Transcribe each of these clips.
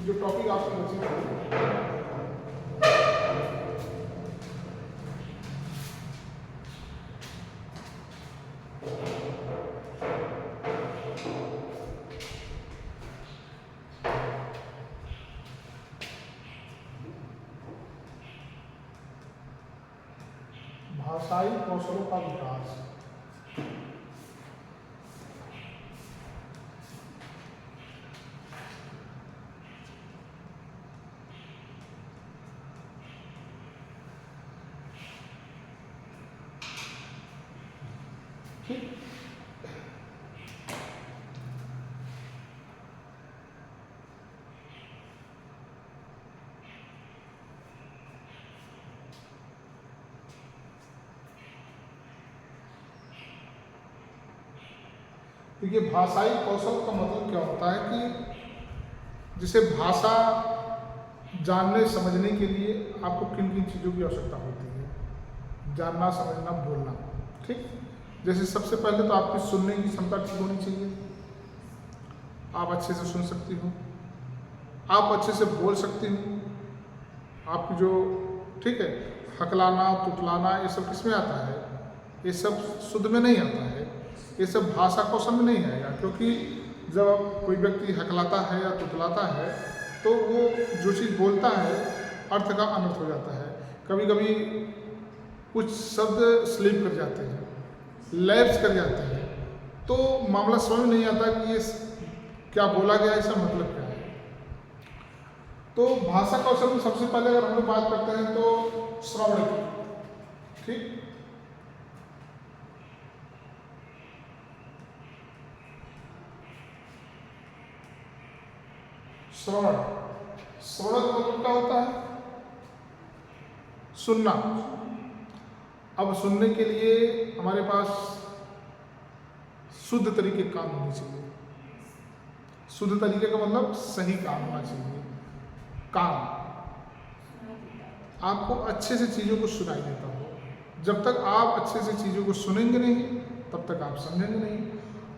जो टॉपिक आपने रची थी, भाषाई कौशलों का विकास। ठीक, देखिए भाषाई कौशल का मतलब क्या होता है कि जैसे भाषा जानने समझने के लिए आपको किन किन चीज़ों की आवश्यकता होती है, जानना, समझना, बोलना। ठीक, जैसे सबसे पहले तो आपकी सुनने की क्षमता ठीक होनी चाहिए, आप अच्छे से सुन सकती हो, आप अच्छे से बोल सकती हो, आपकी जो, ठीक है, हकलाना, तुतलाना, ये सब किस में आता है, ये सब शुद्ध में नहीं आता है, ये सब भाषा कौशल में नहीं आएगा। क्योंकि जब कोई व्यक्ति हकलाता है या तुतलाता है तो वो जो चीज़ बोलता है अर्थ का अनर्थ हो जाता है। कभी कभी कुछ शब्द स्लिप कर जाते हैं, लैप्स कर जाते हैं, तो मामला समझ नहीं आता कि ये क्या बोला गया, इसका मतलब क्या है। तो भाषा कौशल में सबसे पहले अगर हम लोग बात करते हैं तो श्रवण की। ठीक, श्रवण, श्रवण का मतलब क्या होता है, सुनना। अब सुनने के लिए हमारे पास शुद्ध तरीके का काम होनी चाहिए। शुद्ध तरीके का मतलब सही काम होना चाहिए। काम आपको अच्छे से चीज़ों को सुनाई देता हो। जब तक आप अच्छे से चीज़ों को सुनेंगे नहीं तब तक आप समझेंगे नहीं।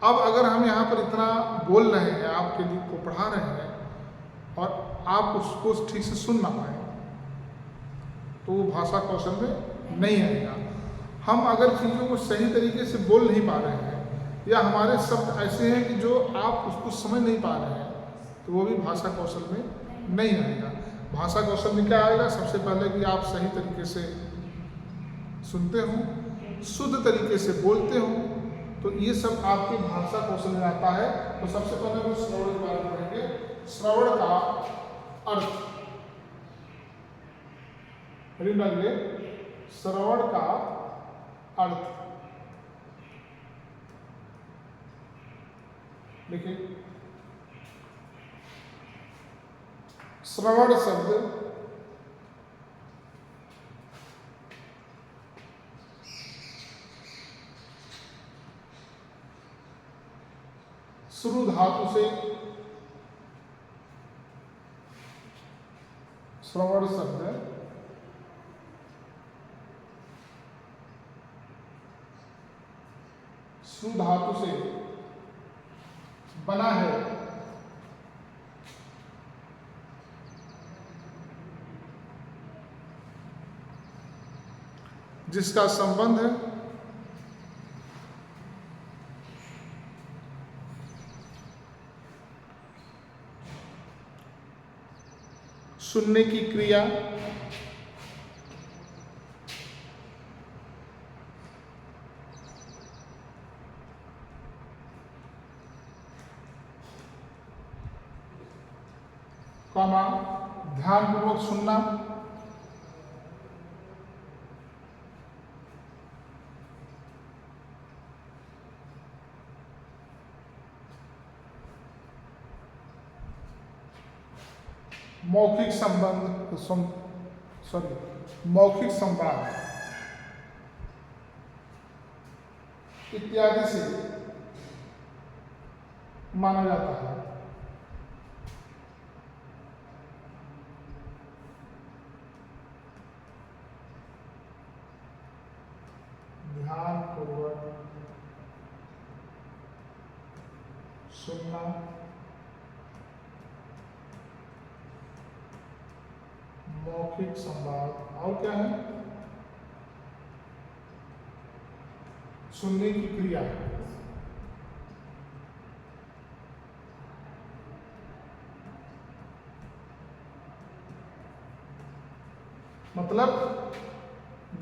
अब अगर हम यहाँ पर इतना बोल रहे हैं, आपके लिए को पढ़ा रहे हैं और आप उसको ठीक से सुन ना पाए तो वो भाषा कौशल में नहीं आएगा। हम अगर चीज़ों को सही तरीके से बोल नहीं पा रहे हैं या हमारे शब्द ऐसे हैं कि जो आप उसको समझ नहीं पा रहे हैं तो वो भी भाषा कौशल में नहीं आएगा। भाषा कौशल में क्या आएगा, सबसे पहले कि आप सही तरीके से सुनते हो, शुद्ध तरीके से बोलते हो, तो ये सब आपके भाषा कौशल में आता है। तो सबसे पहले हम श्रवण के बारे में पढ़ेंगे। श्रवण का अर्थ, डालिए, श्रवण का अर्थ देखिए, श्रवण शब्द श्रु धातु से, श्रवण शब्द श्रु धातु से बना है, जिसका संबंध है सुनने की क्रिया, कॉमा, ध्यानपूर्वक सुनना, मौखिक संबंध, मौखिक संवाद इत्यादि से माना जाता है। ध्यानपूर्वक सुनना, मौखिक संवाद। और क्या है? सुनने की क्रिया। मतलब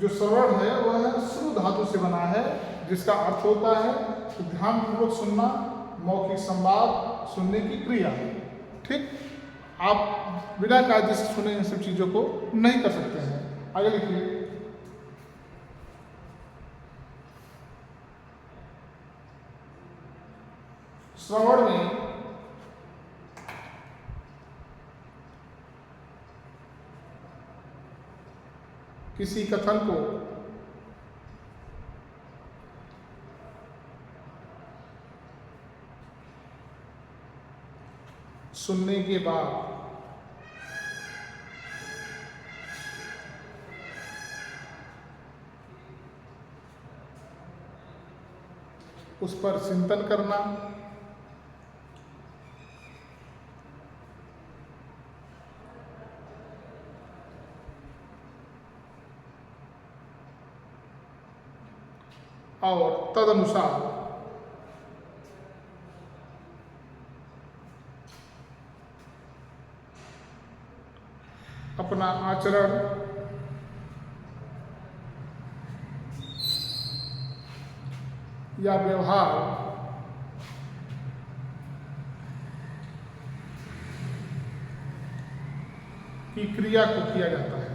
जो श्रवण है वह श्रु धातु से बना है, जिसका अर्थ होता है कि ध्यानपूर्वक सुनना, मौखिक संवाद, सुनने की क्रिया। ठीक, आप बिना कायदे से सुने इन सब चीज़ों को नहीं कर सकते हैं। आगे लिखिए। श्रवण में किसी कथन को सुनने के बाद उस पर चिंतन करना, और तदनुसार अपना आचरण या व्यवहार की क्रिया को किया जाता है।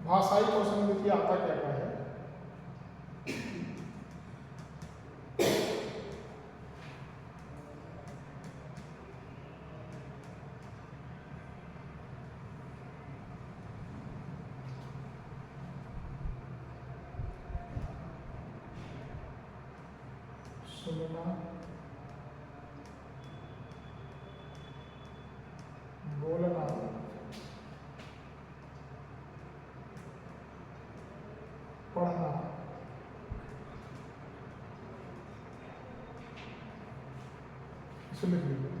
भाषाई कौशल में देखिए आता क्या क्या है। सुनना, बोलना, पढ़ना, इसे लिख लीजिए।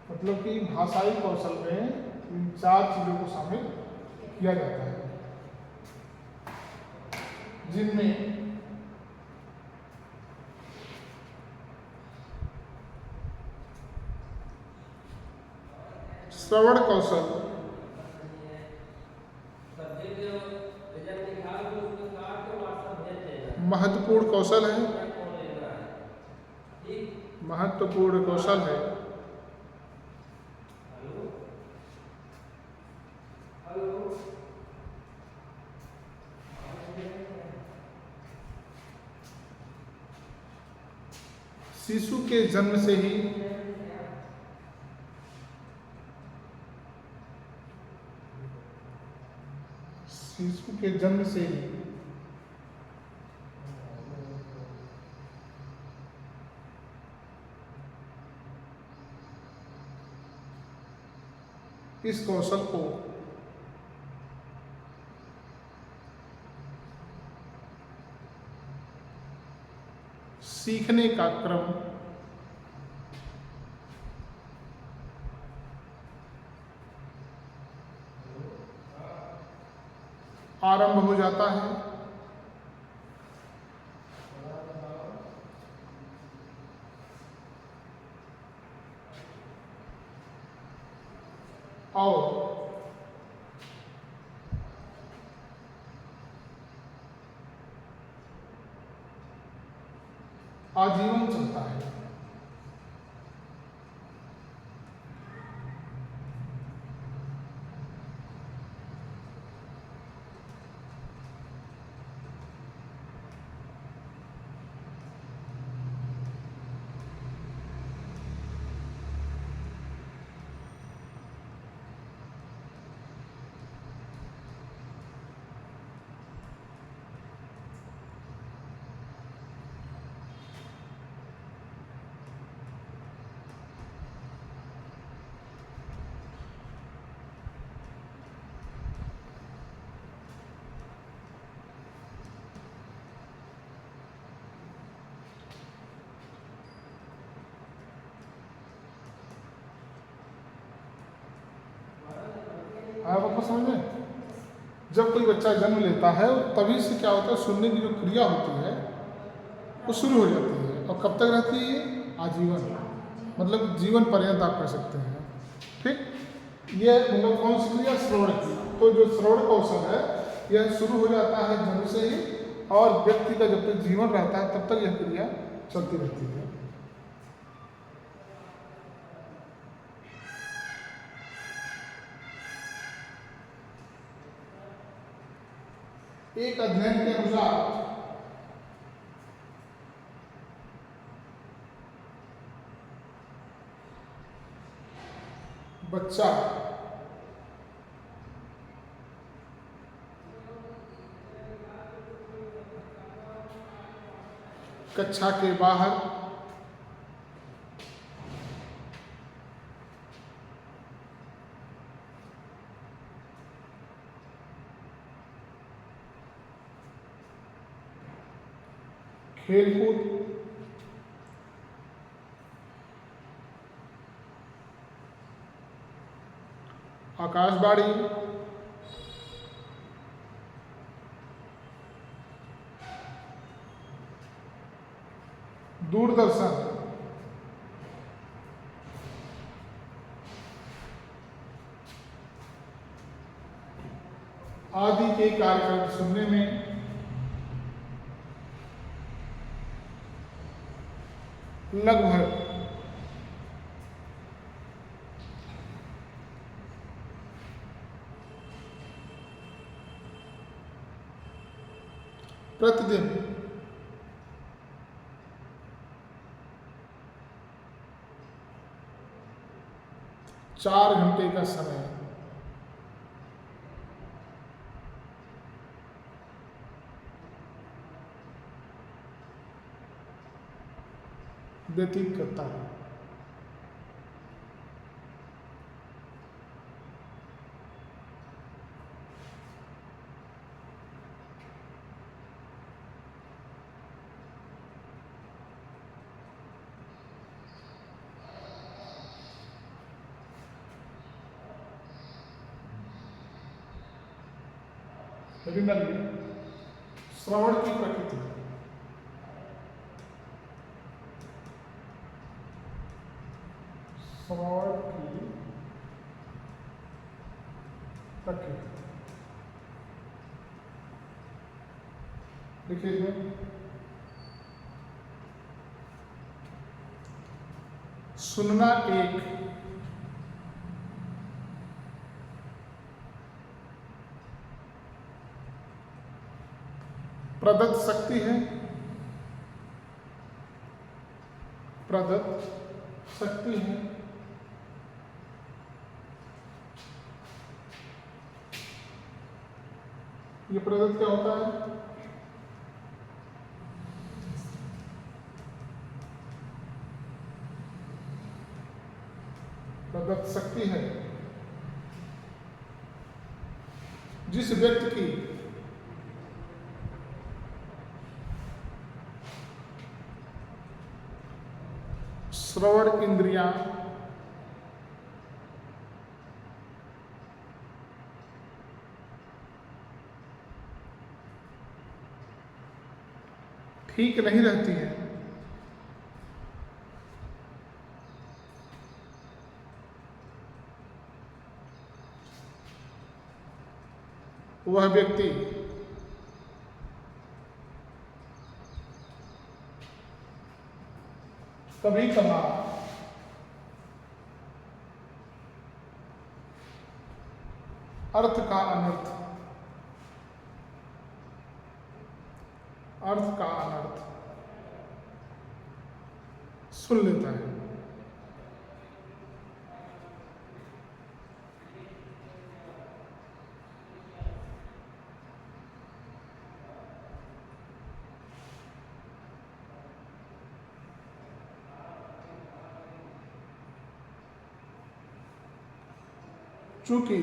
मतलब कि भाषाई कौशल में इन 4 चीजों को शामिल किया जाता है, जिनमें श्रवण कौशल, महत्वपूर्ण कौशल है, महत्वपूर्ण कौशल है। शिशु के जन्म से ही इस कौशल को सीखने का क्रम आरंभ हो जाता है। और आजीवन चलता है। आया बात समझ में? जब कोई बच्चा जन्म लेता है तभी से क्या होता है, सुनने की जो क्रिया होती है वो शुरू हो जाती है। और कब तक रहती है ये? आजीवन, मतलब जीवन पर्यंत आप कह सकते हैं। ठीक, ये मतलब कौन सी क्रिया? श्रवण की। तो जो श्रवण कौशल है यह शुरू हो जाता है जन्म से ही, और व्यक्ति का जब तक जीवन रहता है तब तक यह क्रिया चलती रहती है। एक अध्ययन के अनुसार बच्चा कक्षा के बाहर खेलकूद, आकाशवाणी, दूरदर्शन आदि के कार्यक्रम सुनने में लगभग 4 घंटे का समय व्यतीत करता है। श्रवण की प्रकृति, श्रवण की प्रकृति देखिए इसमें सुनना एक प्रदत्त शक्ति है, प्रदत्त शक्ति है। ये प्रदत्त क्या होता है? प्रदत्त शक्ति है जिस व्यक्ति की श्रवण इंद्रियां ठीक नहीं रहती है, वह व्यक्ति कभी कभार अर्थ का अनर्थ, अर्थ का अनर्थ सुन लेता है। चूंकि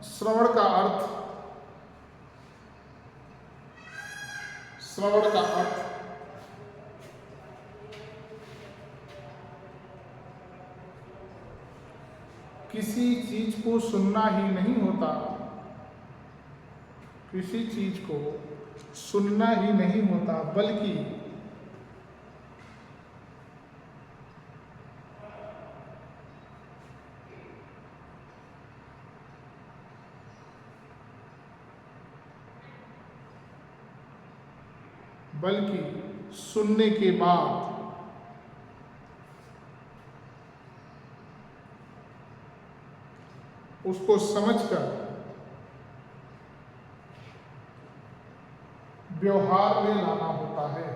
श्रवण का अर्थ, श्रवण का अर्थ किसी चीज को सुनना ही नहीं होता, किसी चीज को सुनना ही नहीं होता, बल्कि सुनने के बाद उसको समझकर व्यवहार में लाना होता है,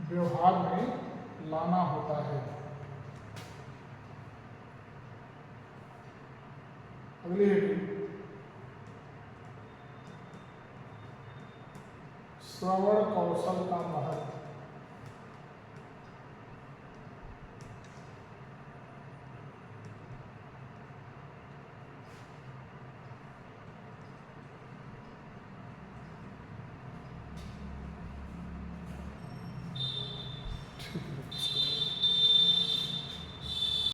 व्यवहार में लाना होता है। अगली हेडिंग, श्रवण कौशल का महत्व।